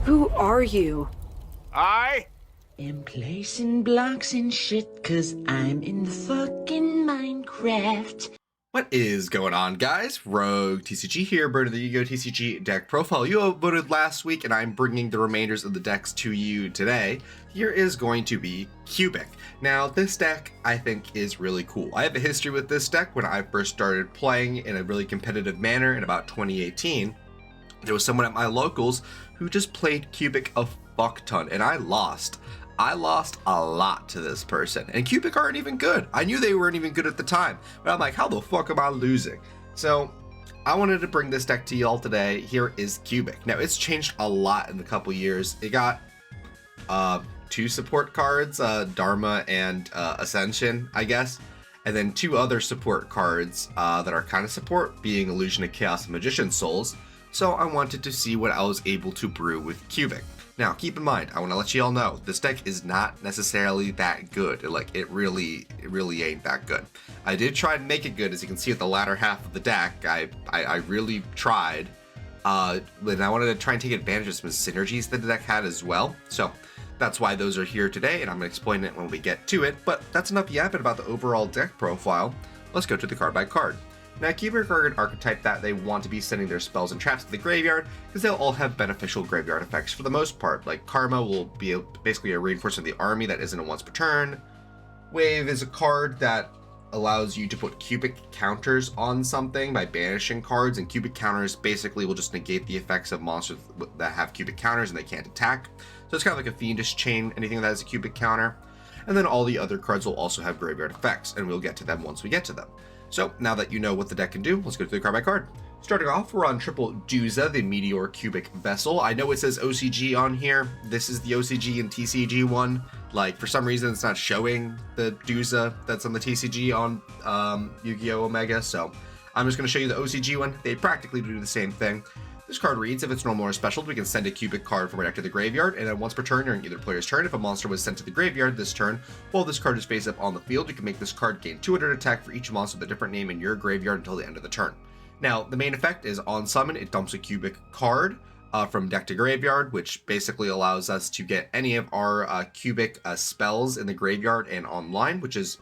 Who are you? I am placing blocks and shit, cause I'm in the fucking Minecraft. What is going on, guys? Rogue TCG here, Bird of the Yugioh TCG deck profile you voted last week, and I'm bringing the remainders of the decks to you today. Here is going to be Cubic. Now, this deck, I think, is really cool. I have a history with this deck. When I first started playing in a really competitive manner in about 2018, there was someone at my locals who just played Cubic a fuck ton, and I lost. I lost a lot to this person, and Cubic aren't even good. I knew they weren't even good at the time, but I'm like, how the fuck am I losing? So I wanted to bring this deck to y'all today. Here is Cubic. Now, it's changed a lot in the couple years. It got two support cards, Dharma and Ascension, I guess, and then two other support cards that are kind of support, being Illusion of Chaos and Magician Souls. So I wanted to see what I was able to brew with Cubic. Now, keep in mind, I want to let you all know, this deck is not necessarily that good. It really ain't that good. I did try to make it good, as you can see at the latter half of the deck. I really tried, and I wanted to try and take advantage of some synergies that the deck had as well. So that's why those are here today, and I'm going to explain it when we get to it. But that's enough yapping about the overall deck profile. Let's go to the card by card. Now, Cubic are an archetype that they want to be sending their spells and traps to the graveyard, because they'll all have beneficial graveyard effects for the most part. Like Karma will be basically a reinforcement of the army that isn't a once per turn. Wave is a card that allows you to put Cubic counters on something by banishing cards, and Cubic counters basically will just negate the effects of monsters that have Cubic counters and they can't attack. So it's kind of like a Fiendish Chain, anything that has a Cubic counter. And then all the other cards will also have graveyard effects, and we'll get to them once we get to them. So now that you know what the deck can do, let's go through the card by card. Starting off, we're on triple Duza, the Meteor Cubic Vessel. I know it says OCG on here. This is the OCG and TCG one. Like, for some reason, it's not showing the Duza that's on the TCG on Yu-Gi-Oh! Omega, so I'm just going to show you the OCG one. They practically do the same thing. This card reads, if it's normal or special, we can send a Cubic card from our deck to the graveyard, and then once per turn during either player's turn, if a monster was sent to the graveyard this turn, while this card is face up on the field, you can make this card gain 200 attack for each monster with a different name in your graveyard until the end of the turn. Now, the main effect is on summon, it dumps a Cubic card from deck to graveyard, which basically allows us to get any of our Cubic spells in the graveyard and online, which is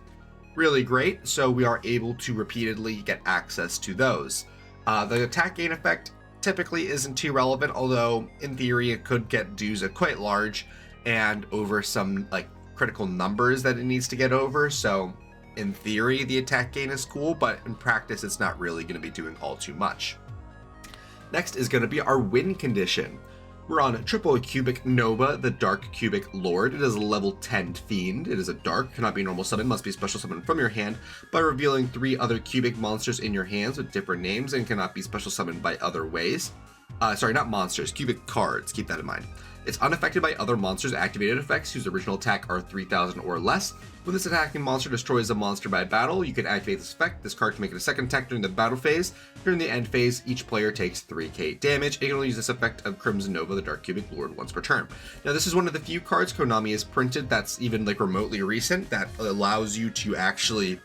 really great, so we are able to repeatedly get access to those. The attack gain effect typically isn't too relevant, although in theory it could get Duza quite large and over some like critical numbers that it needs to get over. So in theory the attack gain is cool, but in practice it's not really going to be doing all too much. Next is going to be our win condition. We're on triple Cubic Nova, the Dark Cubic Lord. It is a level 10 fiend. It is a dark, cannot be normal summon, must be special summon from your hand by revealing 3 other Cubic monsters in your hands with different names, and cannot be special summoned by other ways. Sorry, not monsters, Cubic cards, keep that in mind. It's unaffected by other monsters' activated effects whose original attack are 3,000 or less. When this attacking monster destroys a monster by battle, you can activate this effect. This card can make it a second attack during the battle phase. During the end phase, each player takes 3k damage. You can only use this effect of Crimson Nova, the Dark Cubic Lord, once per turn. Now, this is one of the few cards Konami has printed that's even like remotely recent that allows you to actually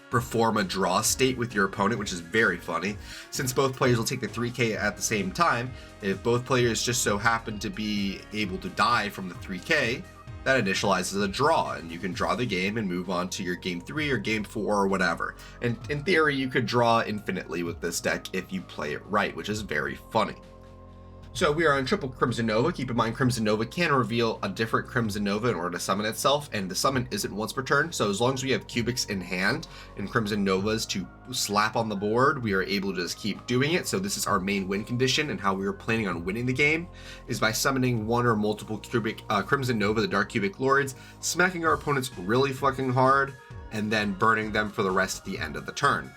perform a draw state with your opponent, which is very funny. Since both players will take the 3k at the same time, if both players just so happen to be able to die from the 3k, that initializes a draw, and you can draw the game and move on to your game 3 or game 4 or whatever. And in theory, you could draw infinitely with this deck if you play it right, which is very funny. So we are on triple Crimson Nova. Keep in mind, Crimson Nova can reveal a different Crimson Nova in order to summon itself, and the summon isn't once per turn, so as long as we have Cubics in hand and Crimson Novas to slap on the board, we are able to just keep doing it. So this is our main win condition, and how we are planning on winning the game is by summoning one or multiple Crimson Nova, the Dark Cubic Lords, smacking our opponents really fucking hard, and then burning them for the rest at the end of the turn.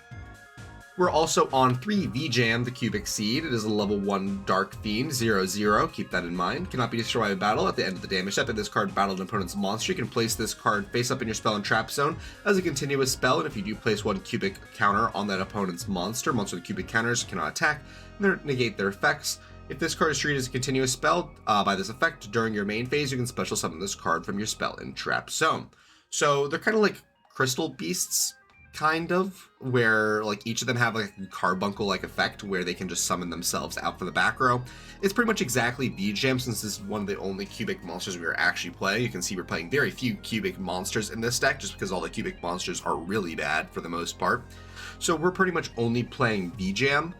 We're also on 3 V-Jam, the Cubic Seed. It is a level 1 Dark Fiend, 0/0. Keep that in mind. Cannot be destroyed by battle. At the end of the damage step, if this card battled an opponent's monster, you can place this card face up in your spell and trap zone as a continuous spell, and if you do place one Cubic counter on that opponent's monster with Cubic counters cannot attack, and negate their effects. If this card is treated as a continuous spell by this effect during your main phase, you can special summon this card from your spell and trap zone. So they're kind of like crystal beasts, kind of, where like each of them have like a carbuncle-like effect where they can just summon themselves out from the back row. It's pretty much exactly VJam, since this is one of the only cubic monsters we are actually playing. You can see we're playing very few cubic monsters in this deck, just because all the cubic monsters are really bad for the most part. So we're pretty much only playing VJam.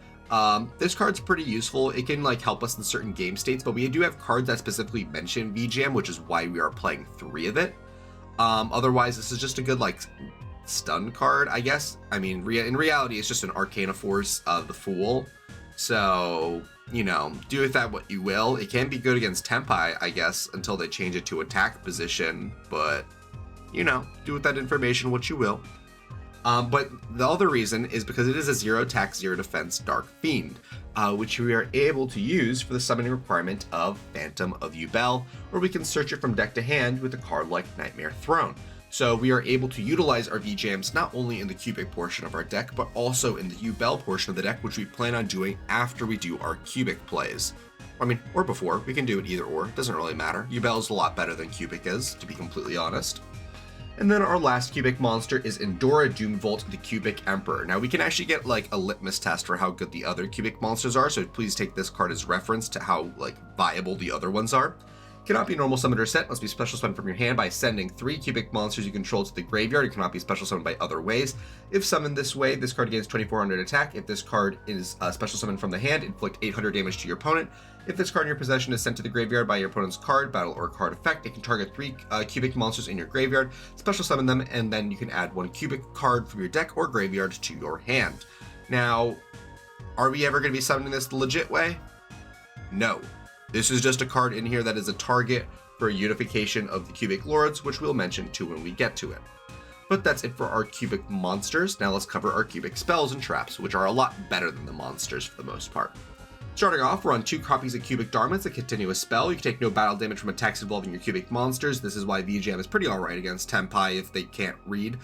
This card's pretty useful. It can like help us in certain game states, but we do have cards that specifically mention VJam, which is why we are playing 3 of it. Otherwise, this is just a good like stun card, I guess. I mean, in reality, it's just an Arcana Force of the Fool. So, you know, do with that what you will. It can be good against Tempai, I guess, until they change it to attack position. But, you know, do with that information what you will. But the other reason is because it is a 0 attack, 0 defense Dark Fiend, which we are able to use for the summoning requirement of Phantom of Yubel, where we can search it from deck to hand with a card like Nightmare Throne. So we are able to utilize our VJams not only in the cubic portion of our deck, but also in the Yubel portion of the deck, which we plan on doing after we do our cubic plays. I mean, or before. We can do it either or. It doesn't really matter. Yubel is a lot better than cubic is, to be completely honest. And then our last cubic monster is Endora Doomvolt, the Cubic Emperor. Now we can actually get like a litmus test for how good the other cubic monsters are, so please take this card as reference to how like viable the other ones are. Cannot be normal summoned or set, must be special summoned from your hand by sending 3 cubic monsters you control to the graveyard. It cannot be special summoned by other ways. If summoned this way, this card gains 2400 attack. If this card is special summoned from the hand, inflict 800 damage to your opponent. If this card in your possession is sent to the graveyard by your opponent's card, battle, or card effect, it can target 3 cubic monsters in your graveyard, special summon them, and then you can add 1 cubic card from your deck or graveyard to your hand. Now, are we ever going to be summoning this the legit way? No. This is just a card in here that is a target for a unification of the cubic lords, which we'll mention too when we get to it. But that's it for our cubic monsters. Now let's cover our cubic spells and traps, which are a lot better than the monsters for the most part. Starting off, we're on 2 copies of Cubic Dharma. It's a continuous spell. You can take no battle damage from attacks involving your cubic monsters. This is why VJam is pretty alright against Tempai if they can't read.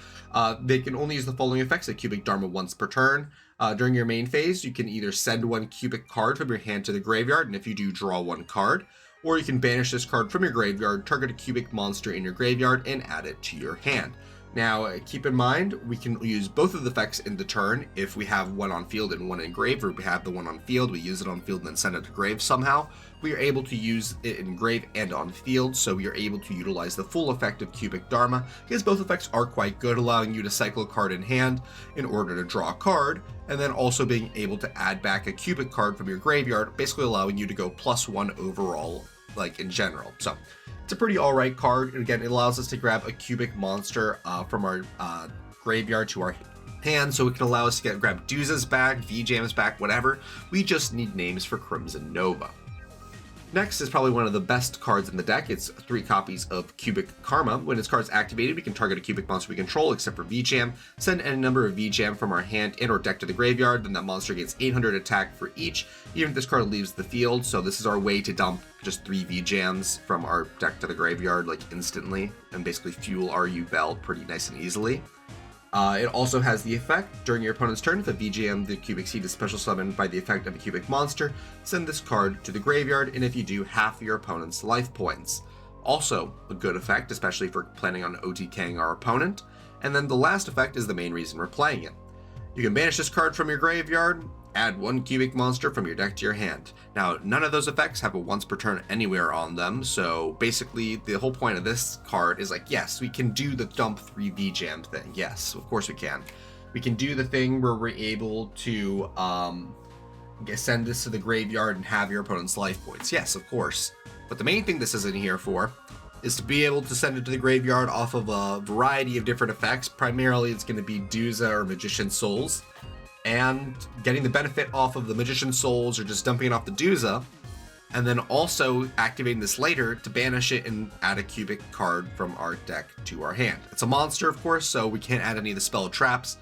They can only use the following effects of Cubic Dharma once per turn. During your main phase, you can either send 1 cubic card from your hand to the graveyard, and if you do, draw 1 card. Or you can banish this card from your graveyard, target a cubic monster in your graveyard, and add it to your hand. Now, keep in mind, we can use both of the effects in the turn. If we have 1 on field and 1 in grave, or if we have the 1 on field, we use it on field and then send it to grave somehow, we are able to use it in grave and on field, so we are able to utilize the full effect of Cubic Dharma, because both effects are quite good, allowing you to cycle a card in hand in order to draw a card, and then also being able to add back a cubic card from your graveyard, basically allowing you to go +1 overall, like in general. So it's a pretty alright card. Again, it allows us to grab a cubic monster from our graveyard to our hand, so it can allow us to grab Duzas back, VJams back, whatever. We just need names for Crimson Nova. Next is probably one of the best cards in the deck. It's 3 copies of Cubic Karma. When this card is activated, we can target a cubic monster we control, except for VJam, send any number of VJam from our hand and or deck to the graveyard, then that monster gets 800 attack for each, even if this card leaves the field. So this is our way to dump just 3 VJams from our deck to the graveyard, like instantly, and basically fuel our Yubel pretty nice and easily. It also has the effect, during your opponent's turn, if a VJM, the cubic seed, is special summoned by the effect of a cubic monster, send this card to the graveyard, and if you do, half your opponent's life points. Also a good effect, especially for planning on OTKing our opponent. And then the last effect is the main reason we're playing it. You can banish this card from your graveyard, add 1 cubic monster from your deck to your hand. Now, none of those effects have a once per turn anywhere on them, so basically the whole point of this card is like, yes, we can do the dump 3 VJam thing. Yes, of course we can. We can do the thing where we're able to send this to the graveyard and have your opponent's life points. Yes, of course. But the main thing this is in here for is to be able to send it to the graveyard off of a variety of different effects. Primarily, it's going to be Duza or Magician Souls, and getting the benefit off of the Magician Souls or just dumping it off the Duza, and then also activating this later to banish it and add a cubic card from our deck to our hand. It's a monster, of course, so we can't add any of the spell traps,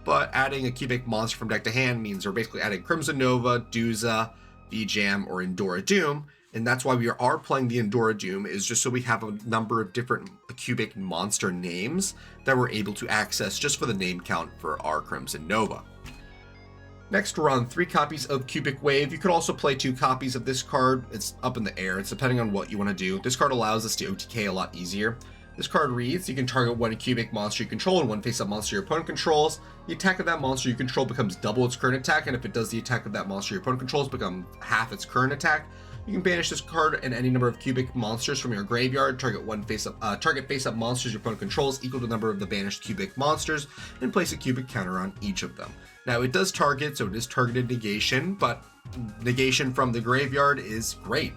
but adding a cubic monster from deck to hand means we're basically adding Crimson Nova, Duza, VJam, or Endora Doom, and that's why we are playing the Endora Doom, is just so we have a number of different cubic monster names that we're able to access just for the name count for our Crimson Nova. Next, we're on 3 copies of Cubic Wave. You could also play 2 copies of this card. It's up in the air. It's depending on what you want to do. This card allows us to OTK a lot easier. This card reads, you can target one cubic monster you control and one face-up monster your opponent controls. The attack of that monster you control becomes double its current attack, and if it does, the attack of that monster your opponent controls become half its current attack. You can banish this card and any number of cubic monsters from your graveyard. Target face-up monsters your opponent controls equal to the number of the banished cubic monsters, and place a cubic counter on each of them. Now it does target, so it is targeted negation, but negation from the graveyard is great.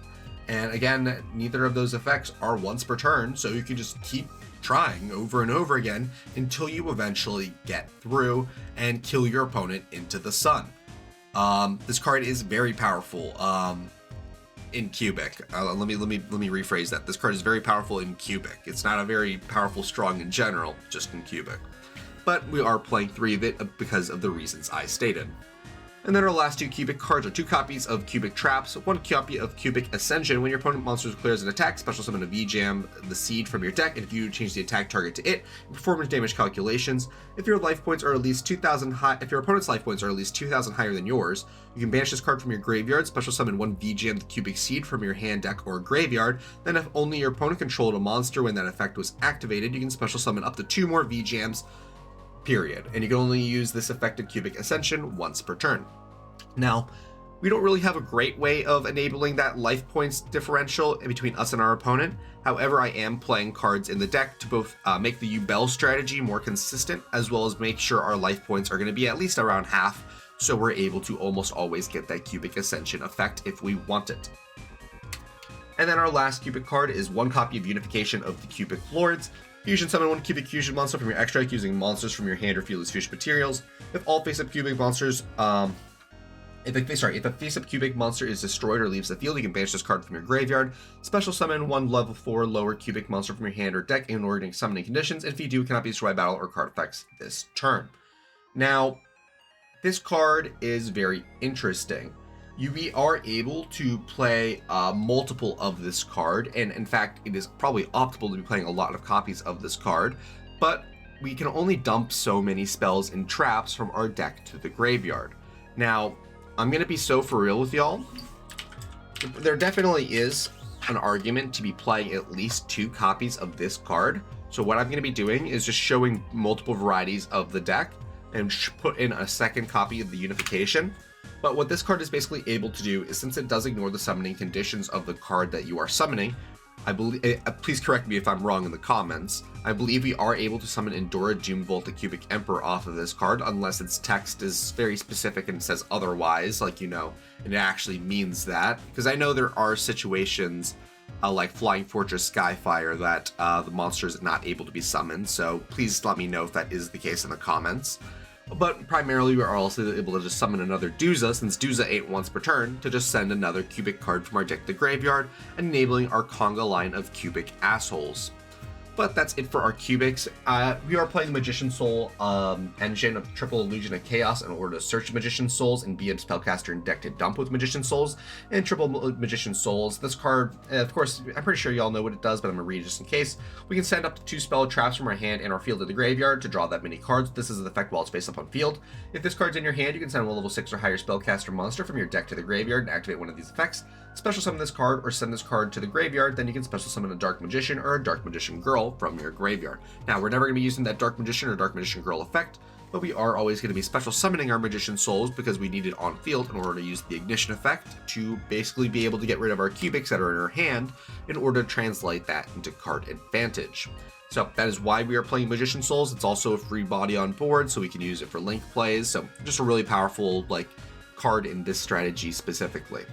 And again, neither of those effects are once per turn, so you can just keep trying over and over again until you eventually get through and kill your opponent into the sun. This card is very powerful in cubic. Let me rephrase that. This card is very powerful in cubic. It's not a very powerful strong in general, just in cubic. But we are playing 3 of it because of the reasons I stated. And then our last 2 cubic cards are 2 copies of Cubic Traps, 1 copy of Cubic Ascension. When your opponent monster declares an attack, special summon a V-Jam the seed from your deck, and if you change the attack target to it, performance damage calculations. If your life points are at least 2,000 high, if your opponent's life points are at least 2,000 higher than yours, you can banish this card from your graveyard, special summon 1 V-Jam the Cubic Seed from your hand, deck, or graveyard. Then if only your opponent controlled a monster when that effect was activated, you can special summon up to 2 more V-Jams, period. And you can only use this effective Cubic Ascension once per turn. Now, we don't really have a great way of enabling that life points differential in between us and our opponent. However, I am playing cards in the deck to both make the Yubel strategy more consistent, as well as make sure our life points are going to be at least around half, so we're able to almost always get that Cubic Ascension effect if we want it. And then our last Cubic card is 1 copy of Unification of the Cubic Lords. Fusion summon 1 cubic fusion monster from your extra deck using monsters from your hand or field as fusion materials. If all face-up cubic monsters If a face-up cubic monster is destroyed or leaves the field, you can banish this card from your graveyard. Special summon 1 level 4 lower cubic monster from your hand or deck in ordinary summoning conditions. And if you do, it cannot be destroyed by battle or card effects this turn. Now, this card is very interesting. We are able to play multiple of this card, and in fact, it is probably optimal to be playing a lot of copies of this card, but we can only dump so many spells and traps from our deck to the graveyard. Now, I'm going to be so for real with y'all. There definitely is an argument to be playing at least 2 copies of this card. So what I'm going to be doing is just showing multiple varieties of the deck and put in a second copy of the Unification. But what this card is basically able to do is, since it does ignore the summoning conditions of the card that you are summoning, I believe, please correct me if I'm wrong in the comments, I believe we are able to summon Endora Doomvolt the Cubic Emperor off of this card, unless its text is very specific and says otherwise, like, and it actually means that. Because I know there are situations like Flying Fortress Skyfire that the monster is not able to be summoned, so please let me know if that is the case in the comments. But primarily, we are also able to just summon another Duza, since Duza ate once per turn, to just send another cubic card from our deck to the graveyard, enabling our conga line of cubic assholes. But that's it for our cubics. We are playing the Magician Soul engine of Triple Illusion of Chaos in order to search Magician Souls and BM Spellcaster and deck to dump with Magician Souls and Triple Magician Souls. This card, of course, I'm pretty sure y'all know what it does, but I'm going to read it just in case. We can send up to 2 spell traps from our hand and our field to the graveyard to draw that many cards. This is an effect while it's face up on field. If this card's in your hand, you can send a level 6 or higher Spellcaster monster from your deck to the graveyard and activate one of these effects. Special summon this card or send this card to the graveyard, then you can special summon a Dark Magician or a Dark Magician Girl from your graveyard. Now, we're never going to be using that Dark Magician or Dark Magician Girl effect, but we are always going to be special summoning our Magician Souls because we need it on field in order to use the Ignition effect to basically be able to get rid of our cubics that are in our hand in order to translate that into card advantage. So that is why we are playing Magician Souls. It's also a free body on board, so we can use it for link plays. So just a really powerful card in this strategy specifically.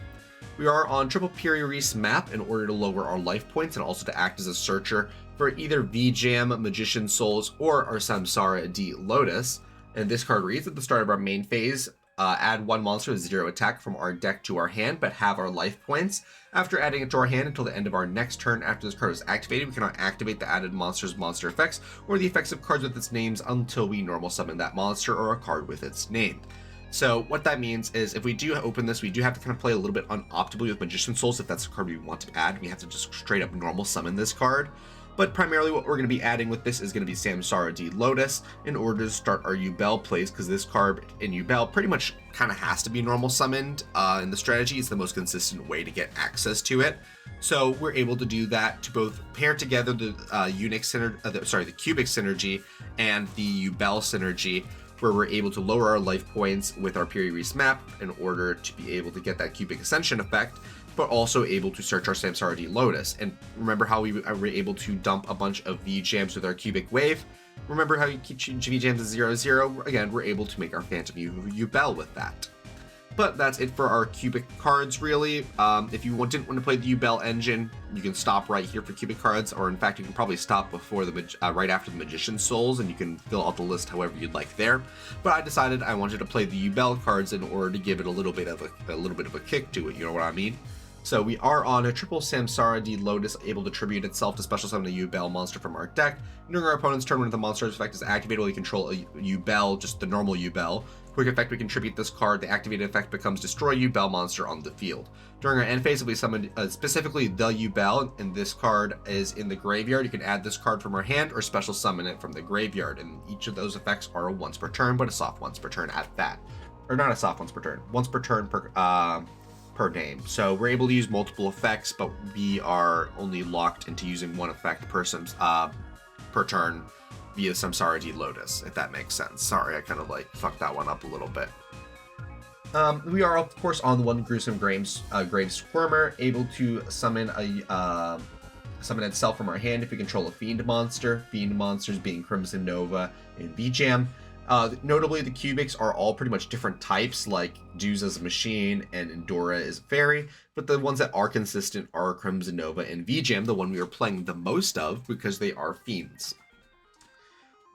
We are on Triple Piri-Reis map in order to lower our life points and also to act as a searcher for either V-Jam, Magician Souls, or our Samsara D Lotus. And this card reads, at the start of our main phase, add 1 monster with 0 attack from our deck to our hand, but have our life points. After adding it to our hand until the end of our next turn after this card is activated, we cannot activate the added monster's monster effects or the effects of cards with its names until we normal summon that monster or a card with its name. So what that means is if we do open this, we do have to kind of play a little bit unoptimally with Magician Souls if that's the card we want to add. We have to just straight up normal summon this card But primarily what we're going to be adding with this is going to be Samsara D Lotus in order to start our Yubel plays, because this card in Yubel pretty much kind of has to be normal summoned in the strategy. It's the most consistent way to get access to it. So we're able to do that to both pair together the the cubic synergy and the Yubel synergy, where we're able to lower our life points with our Piri-Reis map in order to be able to get that cubic ascension effect, but also able to search our Samsara D Lotus. And remember how we were able to dump a bunch of V-Jams with our cubic wave? Remember how you keep V-Jams as 0/0? Again, we're able to make our Phantom Yubel with that. But that's it for our cubic cards, really. If you didn't want to play the Yubel engine, you can stop right here for cubic cards, or in fact, you can probably stop before right after the Magician's Souls, and you can fill out the list however you'd like there. But I decided I wanted to play the Yubel cards in order to give it a little bit of a kick to it. You know what I mean? So we are on a triple Samsara D Lotus, able to tribute itself to special summon a Yubel monster from our deck. During our opponent's turn, when the monster's effect is activated, we control a Yubel, just the normal Yubel. Quick effect, we contribute this card. The activated effect becomes destroy Yubel monster on the field. During our end phase, if we summon specifically the Yubel, and this card is in the graveyard, you can add this card from our hand or special summon it from the graveyard. And each of those effects are a once per turn, but a soft once per turn at that. Or not a soft once per turn, once per turn per game. So we're able to use multiple effects, but we are only locked into using one effect per turn via Samsara D Lotus, if that makes sense. Sorry, I kind of fucked that one up a little bit. We are of course on one gruesome grave squirmer, able to summon itself from our hand if we control a fiend monster. Fiend monsters being Crimson Nova and V-Jam. Notably, the cubics are all pretty much different types, like Dew's is a machine and Endora is a fairy, but the ones that are consistent are Crimson Nova and V-Jam, the one we are playing the most of because they are fiends.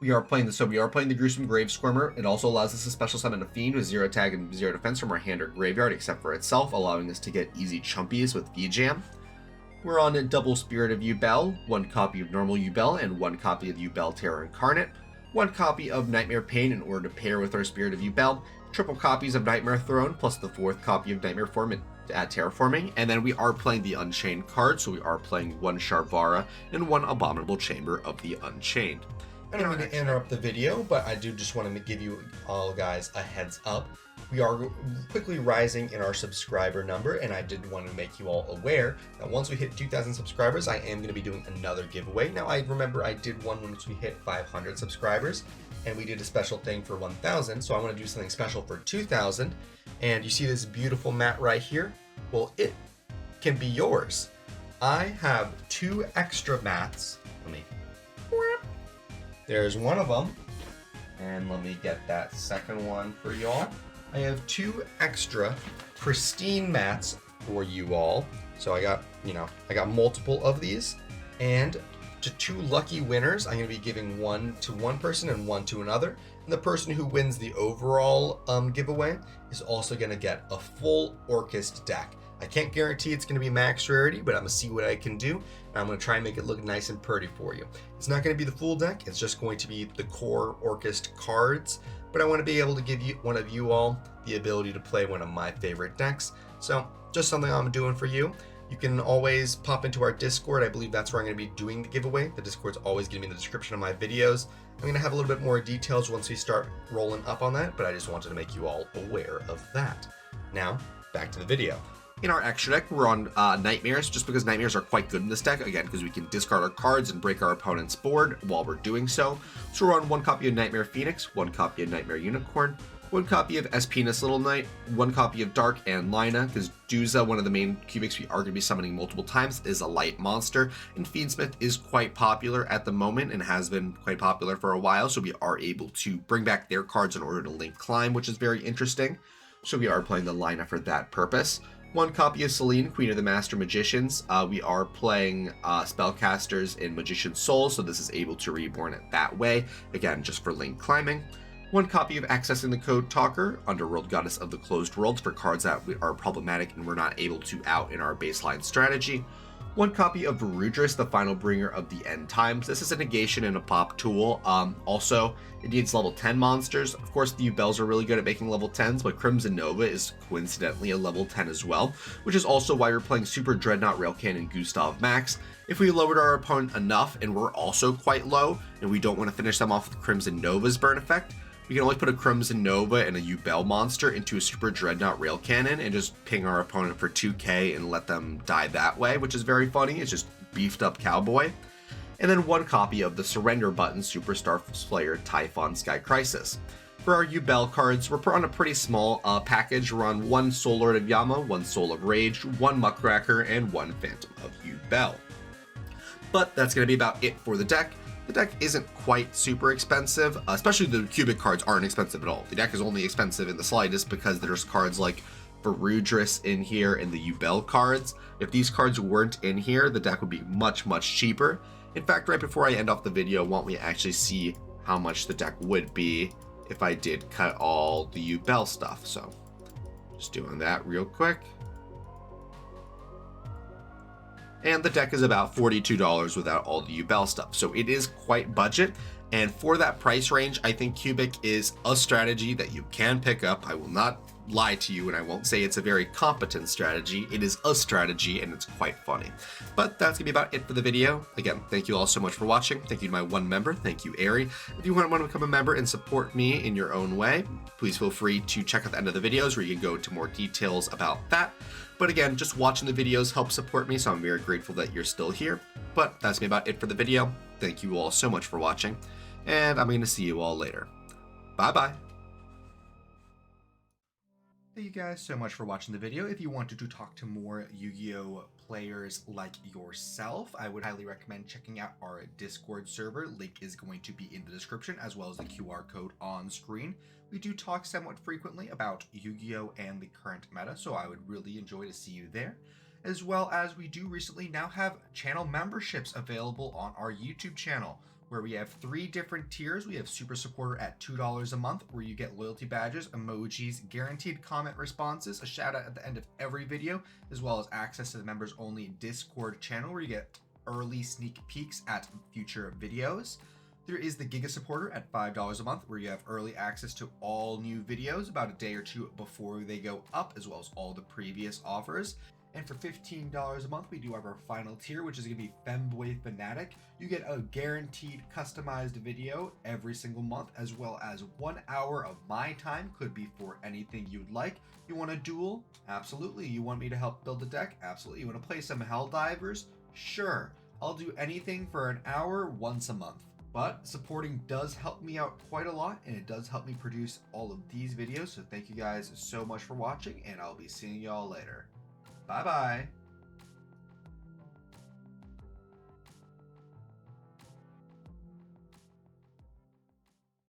We are playing the Gruesome Grave Squirmer. It also allows us to special summon a fiend with 0 tag and 0 defense from our hand or graveyard, except for itself, allowing us to get easy chumpies with V-Jam. We're on a double Spirit of Yubel, 1 copy of normal Yubel, and 1 copy of Yubel Terror Incarnate. 1 copy of Nightmare Pain in order to pair with our Spirit of Yubel, triple copies of Nightmare Throne, plus the 4th copy of Nightmare Terraforming, and then we are playing the Unchained card, so we are playing 1 Sharvara and 1 Abominable Chamber of the Unchained. I don't mean to interrupt the video, but I do just want to give you all guys a heads up. We are quickly rising in our subscriber number, and I did want to make you all aware that once we hit 2,000 subscribers, I am going to be doing another giveaway. Now, I remember I did one once we hit 500 subscribers, and we did a special thing for 1,000, so I want to do something special for 2,000. And you see this beautiful mat right here? Well, it can be yours. I have 2 extra mats. There's one of them, and let me get that second one for y'all. I have 2 extra pristine mats for you all. So I got multiple of these, and to 2 lucky winners, I'm going to be giving 1 to one person and 1 to another. And the person who wins the overall giveaway is also going to get a full Orcust deck. I can't guarantee it's going to be max rarity, but I'm going to see what I can do, and I'm going to try and make it look nice and pretty for you. It's not going to be the full deck, it's just going to be the core Orcust cards, but I want to be able to give one of you all the ability to play one of my favorite decks. So just something I'm doing for you. You can always pop into our Discord. I believe that's where I'm going to be doing the giveaway. The Discord's always going to be in the description of my videos. I'm going to have a little bit more details once we start rolling up on that, but I just wanted to make you all aware of that. Now, back to the video. In our extra deck, we're on Nightmares, just because Nightmares are quite good in this deck, again, because we can discard our cards and break our opponent's board while we're doing so. So we're on 1 copy of Nightmare Phoenix, 1 copy of Nightmare Unicorn, 1 copy of Espinus Little Knight, 1 copy of Dark and Lina, because Duza, one of the main cubics we are going to be summoning multiple times, is a light monster, and Fiendsmith is quite popular at the moment and has been quite popular for a while, so we are able to bring back their cards in order to link climb, which is very interesting. So we are playing the Lina for that purpose. 1 copy of Selene, Queen of the Master Magicians. We are playing Spellcasters in Magician's Soul, so this is able to reborn it that way. Again, just for link climbing. 1 copy of Accessing the Code Talker, Underworld Goddess of the Closed Worlds, for cards that are problematic and we're not able to out in our baseline strategy. One copy of Varudris, the final bringer of the end times. This is a negation and a pop tool. Also, it needs level 10 monsters. Of course, the Yubels are really good at making level 10s, but Crimson Nova is coincidentally a level 10 as well, which is also why we're playing Super Dreadnought Railcan and Gustav Max. If we lowered our opponent enough, and we're also quite low, and we don't want to finish them off with Crimson Nova's burn effect, we can only put a Crimson Nova and a Yubel monster into a Super Dreadnought Rail Cannon and just ping our opponent for 2k and let them die that way, which is very funny. It's just beefed up cowboy. And then one copy of the Surrender Button Superstar Slayer Typhon Sky Crisis. For our Yubel cards, we're on a pretty small package. We're on one Soul Lord of Yama, one Soul of Rage, one Muckracker, and one Phantom of Yubel. But that's going to be about it for the deck. The deck isn't quite super expensive, especially the cubic cards aren't expensive at all. The deck is only expensive in the slightest because there's cards like Varudris in here and the Yubel cards. If these cards weren't in here, the deck would be much, much cheaper. In fact, right before I end off the video, why don't we actually see how much the deck would be if I did cut all the Yubel stuff. So just doing that real quick. And the deck is about $42 without all the Yubel stuff. So it is quite budget. And for that price range, I think Cubic is a strategy that you can pick up. I will not lie to you and I won't say it's a very competent strategy. It is a strategy and it's quite funny. But that's gonna be about it for the video. Again, thank you all so much for watching. Thank you to my one member. Thank you, Ari. If you want to become a member and support me in your own way, please feel free to check out the end of the videos where you can go into more details about that. But again, just watching the videos helps support me, so I'm very grateful that you're still here. But that's about it for the video. Thank you all so much for watching, and I'm going to see you all later. Bye-bye. Thank you guys so much for watching the video. If you wanted to talk to more Yu-Gi-Oh players like yourself, I would highly recommend checking out our Discord server. Link is going to be in the description, as well as the QR code on screen. We do talk somewhat frequently about Yu-Gi-Oh and the current meta, so I would really enjoy to see you there. As well as we do recently now have channel memberships available on our YouTube channel, where we have 3 different tiers. We have Super Supporter at $2 a month, where you get loyalty badges, emojis, guaranteed comment responses, a shout out at the end of every video, as well as access to the members only Discord channel, where you get early sneak peeks at future videos. There is the Giga Supporter at $5 a month, where you have early access to all new videos about a day or two before they go up, as well as all the previous offers. And for $15 a month, we do have our final tier, which is going to be Femboy Fanatic. You get a guaranteed customized video every single month, as well as 1 hour of my time. Could be for anything you'd like. You want a duel? Absolutely. You want me to help build a deck? Absolutely. You want to play some Helldivers? Sure. I'll do anything for an hour once a month. But supporting does help me out quite a lot, and it does help me produce all of these videos. So thank you guys so much for watching, and I'll be seeing y'all later. Bye-bye.